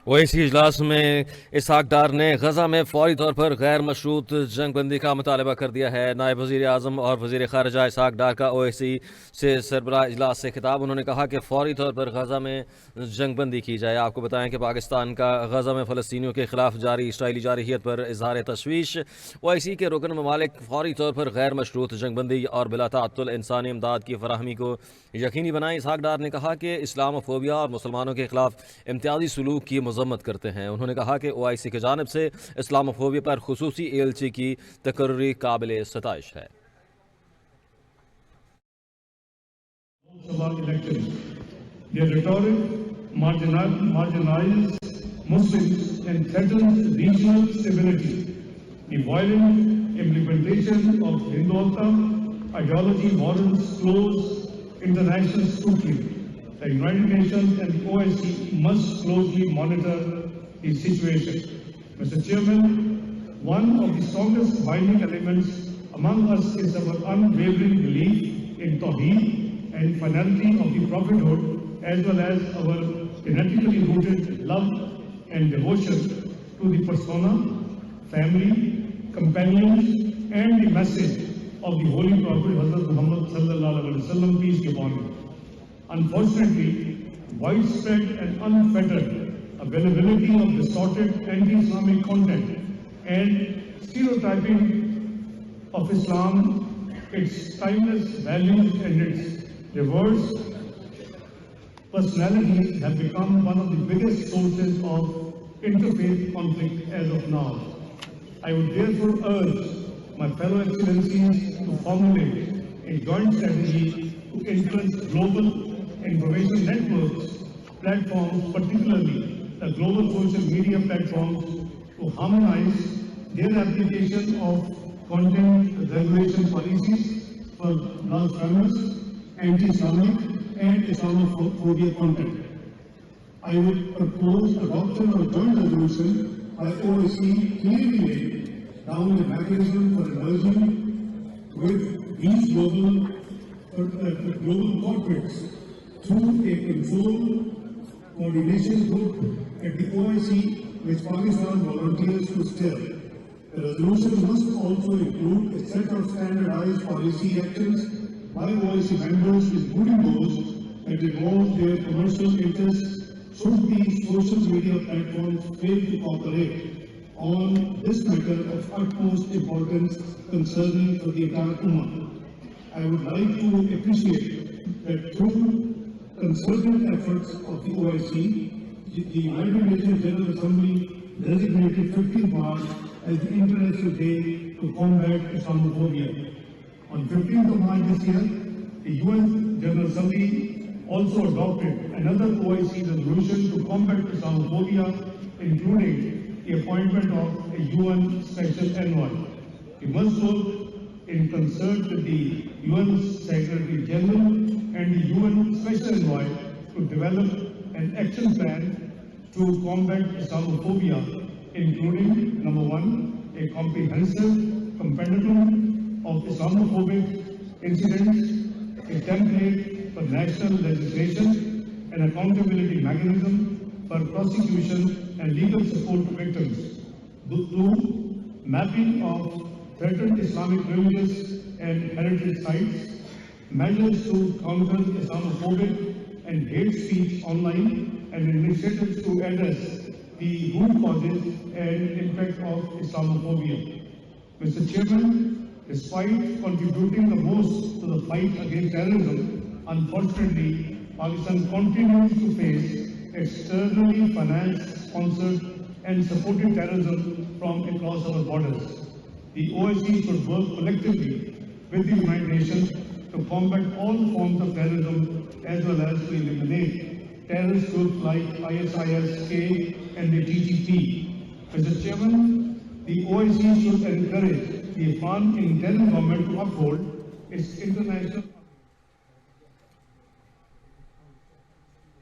OIC इजलास में इसहाक डार ने गजा में फौरी तौर पर गैर मशरूत जंग बंदी का मुतालबा कर दिया है। नायब वज़ीर आज़म और वज़ीर ख़ारिजा इसहाक डार का ओआईसी से सरबराह इजलास से खिताब। उन्होंने कहा कि फौरी तौर पर गजा में जंग बंदी की जाए। आपको बताएं कि पाकिस्तान का गजा में फ़लस्तीनियों के खिलाफ जारी इसराइली जारहियत पर इजहार तशवीश। ओआईसी के रुकन ममालिक फौरी तौर पर गैर मशरूत जंग बंदी और बिला ताअत्तुल इंसानी इमदाद की फराहमी को यकीनी बनाएं। इसहाक डार ने कहा कि इस्लामोफोबिया और मुसलमानों के खिलाफ इम्तियाजी सलूक की मजम्मत करते हैं। उन्होंने कहा कि ओआईसी की जानिब से इस्लामोफोबिया पर खुसूसी एलची की तकर्री काबिल सताइश है। Their rhetoric marginalizes Muslims and threatens regional stability. The violent implementation of Hindutva ideology warrants close international scrutiny. The United Nations and the OIC must closely monitor the situation. Mr. Chairman, one of the strongest binding elements among us is our unwavering belief in Tawheed and finality of the prophethood, as well as our genetically rooted love and devotion to the persona, family, companions, and the message of the Holy Prophet Hazrat Muhammad sallallahu alaihi wasallam, peace be upon him. Unfortunately, widespread and unfettered availability of distorted anti-Islamic content and stereotyping of Islam, its timeless values and its diverse personalities have become one of the biggest sources of interfaith conflict as of now. I would therefore urge my fellow excellencies to formulate a joint strategy to influence global information networks, platforms, particularly the global social media platforms, to harmonize their application of content regulation policies for blasphemous, anti-Islamic, and Islamophobia content. I would propose adoption of a joint resolution by OIC clearly laid down a mechanism for emerging with these global corporates through a control coordination group at the OIC, which Pakistan volunteers to steer. The resolution must also include a set of standardized policy actions by OIC members, including those that involve their commercial interests, should these social media platforms fail to cooperate on this matter of utmost importance concerning for the entire Ummah. I would like to appreciate that through concerted efforts of the OIC, the United Nations General Assembly designated 15th March as the International Day to combat Islamophobia. On 15th of March this year, the UN General Assembly also adopted another OIC resolution to combat Islamophobia, including the appointment of a UN Special Envoy. We must work in concert with the UN Secretary General and the UN Special Envoy to develop an action plan to combat Islamophobia, including, number one, a comprehensive compendium of Islamophobic incidents, a template for national legislation, an accountability mechanism for prosecution and legal support to victims. Two, mapping of threatened Islamic religious and heritage sites, measures to counter Islamophobic and hate speech online, and initiatives to address the root causes and impact of Islamophobia. Mr. Chairman, despite contributing the most to the fight against terrorism, unfortunately, Pakistan continues to face externally financed, sponsored, and supported terrorism from across our borders. The OIC should work collectively with the United Nations to combat all forms of terrorism, as well as to eliminate terrorist groups like ISIS-K and the TTP. Mr. Chairman, the OIC should encourage the Afghan interim government to uphold its international